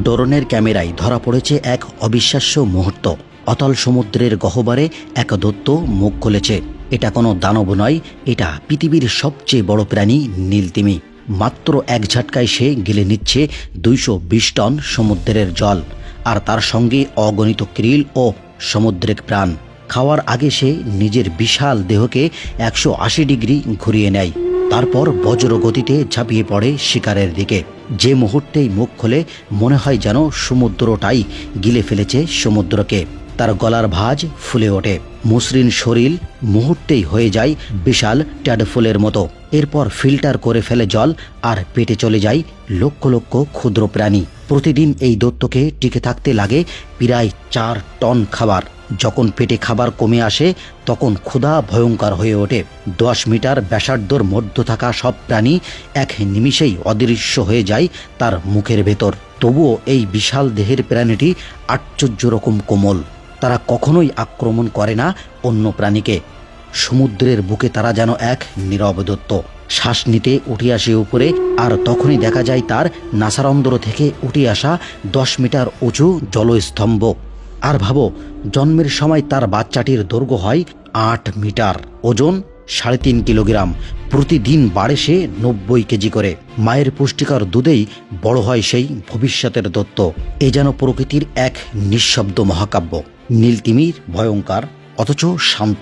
ড্রোনের ক্যামেরায় ধরা পড়েছে এক অবিশ্বাস্য মুহূর্ত। অতল সমুদ্রের গহ্বরে এক দৈত্য মুখ খুলেছে। এটা কোনো দানব নয়, এটা পৃথিবীর সবচেয়ে বড় প্রাণী নীলতিমি। মাত্র এক ঝাটকায় সে গিলে নিচ্ছে 220 টন সমুদ্রের জল, আর তার সঙ্গে অগণিত krill ও সামুদ্রিক প্রাণ। খাওয়ার আগে সে নিজের বিশাল দেহকে 180 ডিগ্রি ঘুরিয়ে নেয়, তারপর বজ্রগতিতে ঝাঁপিয়ে পড়ে শিকারের দিকে। যে মুহূর্তেই মুখ খোলে মনে হয় যেন সমুদ্রটাই গিলে ফেলেছে সমুদ্রকে। তার গলার ভাঁজ ফুলে ওঠে, মসৃণ শরীর মুহূর্তেই হয়ে যায় বিশাল ট্যাডফুলের মতো। এরপর ফিল্টার করে ফেলে জল, আর পেটে চলে যায় লক্ষ লক্ষ ক্ষুদ্র প্রাণী। প্রতিদিন এই দৈত্যকে টিকে থাকতে লাগে প্রায় 4 টন খাবার। যখন পেটে খাবার কমে আসে তখন ক্ষুধা ভয়ঙ্কর হয়ে ওঠে। 10 মিটার ব্যাসার্ধর মধ্য থাকা সব প্রাণী এক নিমিষেই অদৃশ্য হয়ে যায় তার মুখের ভেতর। তবুও এই বিশাল দেহের প্রাণীটি আশ্চর্য রকম কোমল। তারা কখনোই আক্রমণ করে না অন্য প্রাণীকে। সমুদ্রের বুকে তারা যেন এক নীরব দৈত্য। শ্বাস নিতে উঠে আসে উপরে, আর তখনই দেখা যায় তার নাসারন্ধ্র থেকে উঠে আসা 10 মিটার উঁচু জলস্তম্ভ। আর ভাবো, জন্মের সময় তার বাচ্চাটির দৈর্ঘ্য হয় 8 মিটার, ওজন 3.5 কিলোগ্রাম। প্রতিদিন বাড়ে সে 90 কেজি করে। মায়ের পুষ্টিকর দুধেই বড় হয় সেই ভবিষ্যতের দৈত্য। এ যেন প্রকৃতির এক নিঃশব্দ মহাকাব্য। নীলতিমির ভয়ঙ্কর অথচ শান্ত।